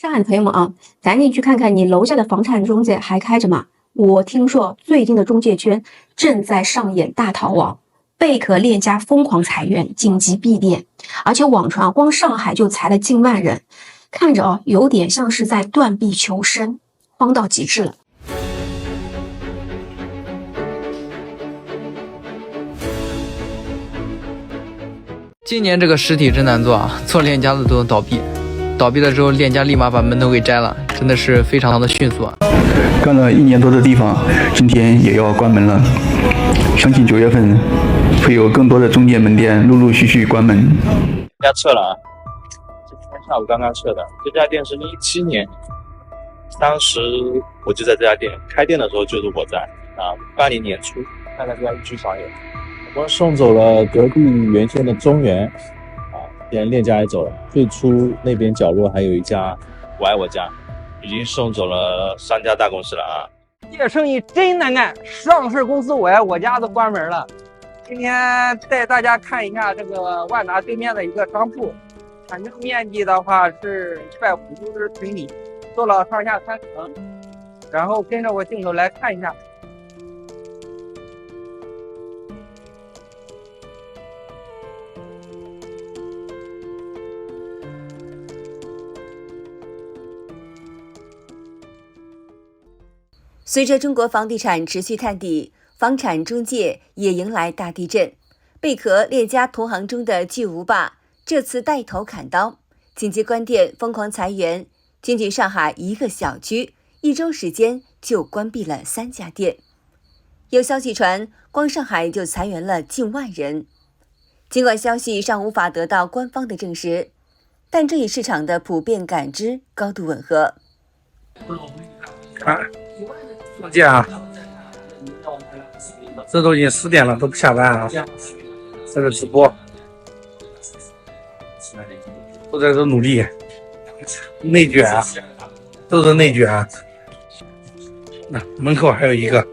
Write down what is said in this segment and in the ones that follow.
上海的朋友们啊，赶紧去看看你楼下的房产中介还开着吗？我听说最近的中介圈正在上演大逃亡，贝壳链家疯狂裁员，紧急闭店，而且网传光上海就裁了近万人，看着有点像是在断臂求生，慌到极致了。今年这个实体真难做啊，做链家的都能倒闭，倒闭了之后链家立马把门都给摘了，真的是非常的迅速啊。干了1年多的地方，今天也要关门了，相信9月份会有更多的中介门店陆陆续续关门。家撤了啊，今天下午刚刚撤的。这家店是17年，当时我就在这家店开店的时候就是我在啊，80年初大概这家一居房有。我们送走了隔壁原先的中原啊，现在链家也走了。最初那边角落还有一家我爱我家，已经送走了3家大公司了啊。这生意真难干，上市公司我爱我家都关门了。今天带大家看一下这个万达对面的一个商铺，产证面积的话是150平米，做了上下3层。然后跟着我镜头来看一下。随着中国房地产持续探底，房产中介也迎来大地震。贝壳链家同行中的巨无霸这次带头砍刀，紧急关店，疯狂裁员。仅仅上海一个小区，1周时间就关闭了3家店。有消息传，光上海就裁员了近万人。尽管消息尚无法得到官方的证实，但这与市场的普遍感知高度吻合。中介啊，这都已经10点了，都不下班啊。这个直播，都在这努力，内卷啊，都是内卷啊。那门口还有一个，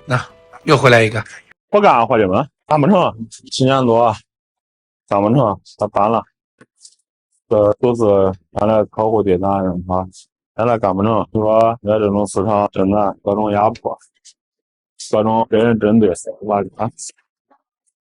那又回来一个。不干伙计们，干不成，7年多，干不成，他搬了。这都是原来客户对咱人啊。现在干不成，就说在这种市场真的各种压迫，各种被人针对，我看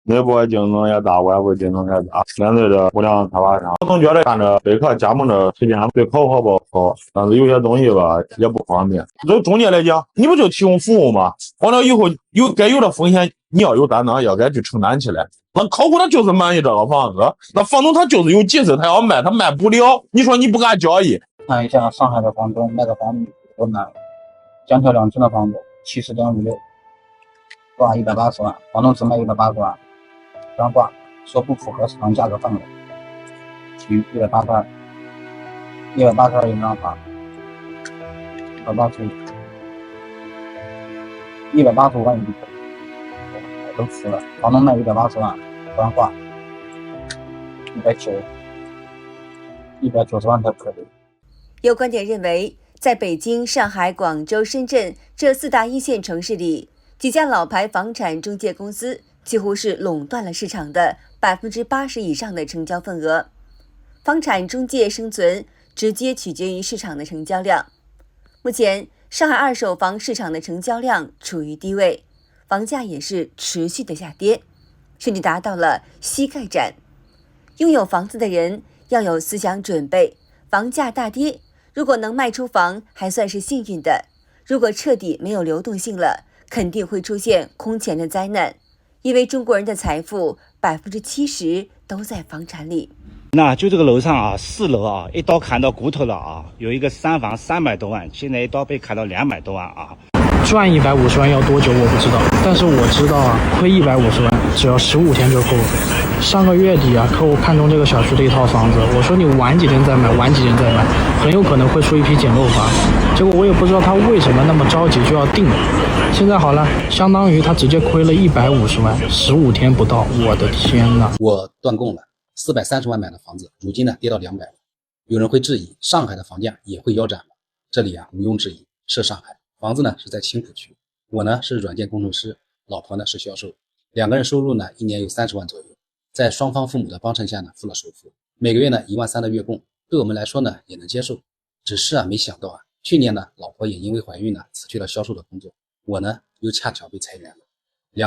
内部竞争也大，外部竞争也大。面对着不良开发商，我总觉得干着贝壳加盟的时间对客户不好，但是有些东西吧也不方便。对中介来讲，你不就提供服务吗？完了以后该有的风险你要有担当，要该去承担起来。那客户他就是满意这个房子，那房东他就是有急事他要卖，他卖不了，你说你不敢交易。看一下上海的房东卖的房子多难，江桥2村的房子70.56，挂180万，房东只卖180万，刚挂，说不符合市场价格范围，其余182有张房，185万都吃了，房东卖180万，刚挂190万才可以。有观点认为，在北京、上海、广州、深圳这4大1线城市里，几家老牌房产中介公司几乎是垄断了市场的80%以上的成交份额。房产中介生存直接取决于市场的成交量。目前，上海二手房市场的成交量处于低位，房价也是持续的下跌，甚至达到了膝盖斩。拥有房子的人要有思想准备，房价大跌。如果能卖出房，还算是幸运的；如果彻底没有流动性了，肯定会出现空前的灾难。因为中国人的财富70%都在房产里。那就这个楼上啊，4楼啊，一刀砍到骨头了啊！有一个3房300多万，现在一刀被砍到200多万啊！赚150万要多久我不知道，但是我知道啊，亏150万只要15天就够。上个月底啊，客户看中这个小区的一套房子，我说你晚几天再买，晚几天再买，很有可能会出一批捡漏房。结果我也不知道他为什么那么着急就要定了。现在好了，相当于他直接亏了150万，15天不到，我的天哪！我断供了，430万买的房子，如今呢跌到200了。有人会质疑，上海的房价也会腰斩吗？这里啊毋庸置疑，是上海。房子呢是在青浦区，我呢是软件工程师，老婆呢是销售，2个人收入呢1年有30万左右，在双方父母的帮衬下呢付了首付，每个月呢1万3的月供，对我们来说呢也能接受。只是没想到去年呢老婆也因为怀孕辞去了销售的工作，我呢又恰巧被裁员了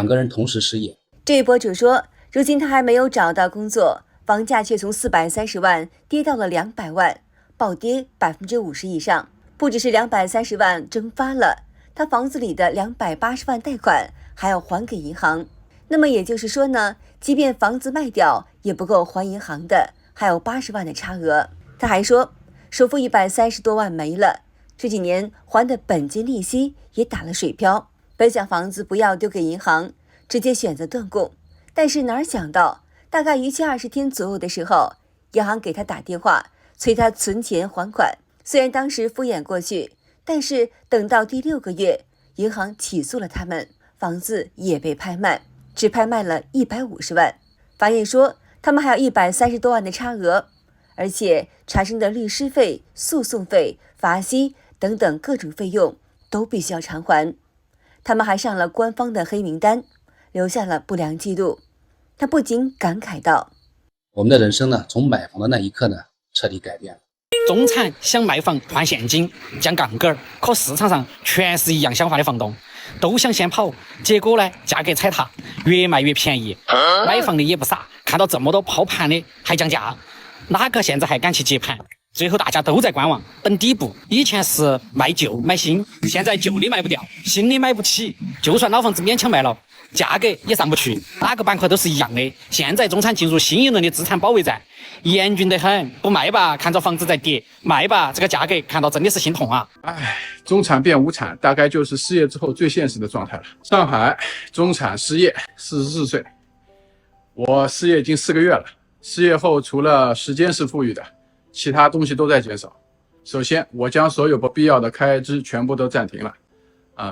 ，2个人同时失业。这位博主说，如今他还没有找到工作，房价却从430万跌到了200万，暴跌50%以上。不只是230万蒸发了，他房子里的280万贷款还要还给银行。那么也就是说呢，即便房子卖掉也不够还银行的，还有80万的差额。他还说，首付130多万没了，这几年还的本金利息也打了水漂。本想房子不要丢给银行，直接选择断供，但是哪想到大概逾期20天左右的时候，银行给他打电话催他存钱还款。虽然当时敷衍过去，但是等到第6个月，银行起诉了他们，房子也被拍卖，只拍卖了150万。法院说他们还有130多万的差额，而且产生的律师费、诉讼费、罚息等等各种费用都必须要偿还。他们还上了官方的黑名单，留下了不良记录。他不仅感慨道，我们的人生呢从买房的那一刻呢彻底改变了。中产想卖房换现金降杠杆，可市场上全是一样想法的房东，都想先跑，结果呢价格踩踏，越卖越便宜。买房的也不傻，看到这么多抛盘的还降价，哪个现在还敢去接盘？最后大家都在观望等底部。以前是卖旧买新，现在旧的卖不掉，新的买不起，就算老房子勉强卖了，价格也上不去，哪个板块都是一样的。现在中产进入新一轮的资产保卫战，严峻得很。不卖吧，看着房子在跌；卖吧，这个价格看到真的是心痛啊！中产变无产，大概就是失业之后最现实的状态了。上海中产失业，44岁，我失业已经4个月了。失业后，除了时间是富裕的，其他东西都在减少。首先，我将所有不必要的开支全部都暂停了，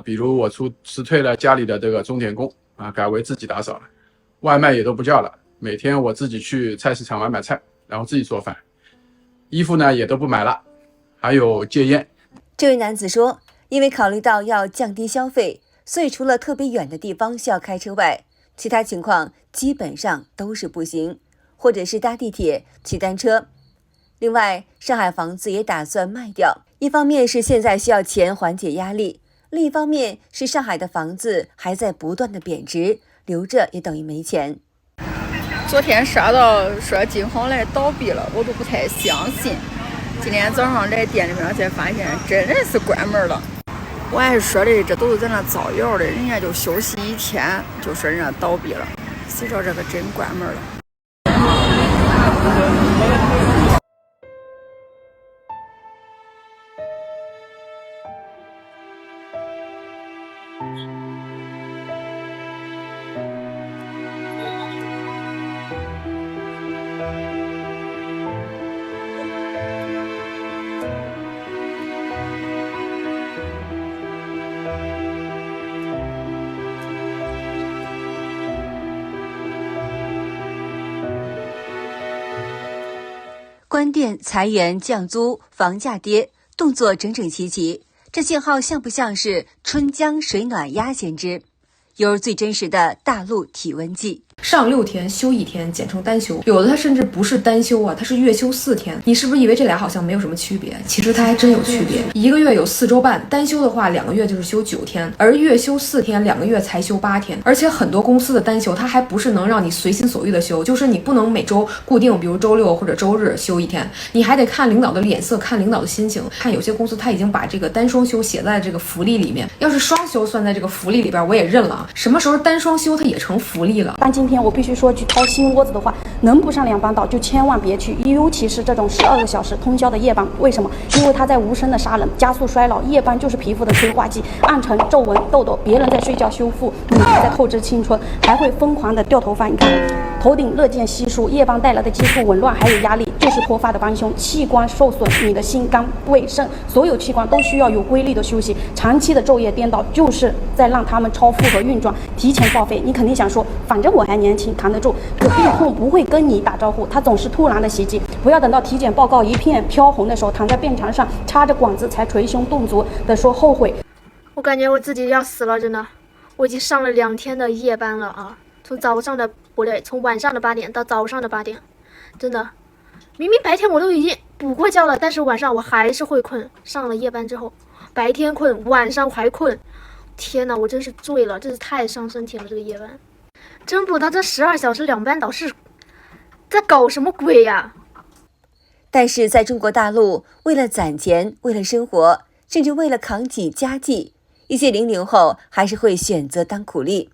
比如我辞退了家里的这个钟点工，改为自己打扫了，外卖也都不叫了，每天我自己去菜市场买菜，然后自己做饭，衣服呢也都不买了，还有戒烟。这位男子说，因为考虑到要降低消费，所以除了特别远的地方需要开车外，其他情况基本上都是步行，或者是搭地铁、骑单车。另外，上海房子也打算卖掉，一方面是现在需要钱缓解压力，另一方面是上海的房子还在不断的贬值，留着也等于没钱。昨天刷到说金鸿来倒闭了，我都不太相信。今天早上来店里面才发现真的是关门了。我还说的这都是在那造谣的，人家就休息1天就说人家倒闭了，谁知道这个真关门了。关店、裁员、降租、房价跌，动作整整齐齐，这信号像不像是春江水暖鸭先知？又是最真实的大陆体温计。上6天休1天，简称单休。有的它甚至不是单休啊，它是月休4天。你是不是以为这俩好像没有什么区别？其实它还真有区别。1个月有4周半，单休的话2个月就是休9天，而月休4天2个月才休8天。而且很多公司的单休，它还不是能让你随心所欲的休，就是你不能每周固定，比如周6或者周日休1天，你还得看领导的脸色，看领导的心情。看有些公司它已经把这个单双休写在这个福利里面，要是双休算在这个福利里边，我也认了。什么时候单双休它也成福利了？但今天我必须说句掏心窝子的话，能不上2班倒就千万别去，尤其是这种12个小时通宵的夜班。为什么？因为它在无声的杀人，加速衰老。夜班就是皮肤的催化剂，暗沉、皱纹、痘痘，别人在睡觉修复，你还在透支青春，还会疯狂的掉头发。你看，头顶热见稀疏，夜班带来的激素紊乱还有压力，就是脱发的帮凶。器官受损，你的心、肝、胃、肾，所有器官都需要有规律的休息。长期的昼夜颠倒，就是在让他们超负荷运转，提前报废。你肯定想说，反正我还年轻，扛得住。可病痛不会跟你打招呼，它总是突然的袭击。不要等到体检报告一片飘红的时候，躺在病床上插着管子才捶胸顿足的说后悔。我感觉我自己要死了，真的，我已经上了2天的夜班了啊！从晚上的8点到早上的8点，真的，明明白天我都已经补过觉了，但是晚上我还是会困。上了夜班之后，白天困，晚上还困。天哪，我真是醉了，真是太伤身体了。这个夜班，真不知道这12小时2班倒是在搞什么鬼呀？但是在中国大陆，为了攒钱，为了生活，甚至为了扛起家计，一些00后还是会选择当苦力。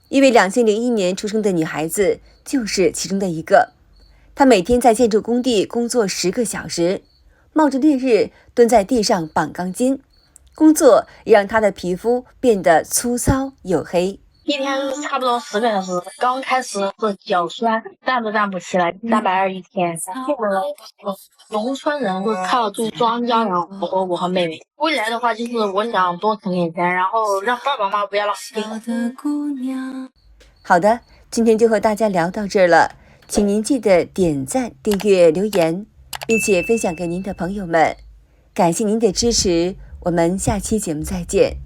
一位2001年出生的女孩子就是其中的一个。她每天在建筑工地工作10个小时，冒着烈日蹲在地上绑钢筋，工作也让她的皮肤变得粗糙黝黑。一天差不多10个小时，刚开始是脚酸，站都站不起来，320一天。农村人是靠住庄稼养活我和妹妹。未来的话，就是我想多存点钱，然后让爸爸妈妈不要浪费。好的，今天就和大家聊到这儿了，请您记得点赞、订阅、留言，并且分享给您的朋友们。感谢您的支持，我们下期节目再见。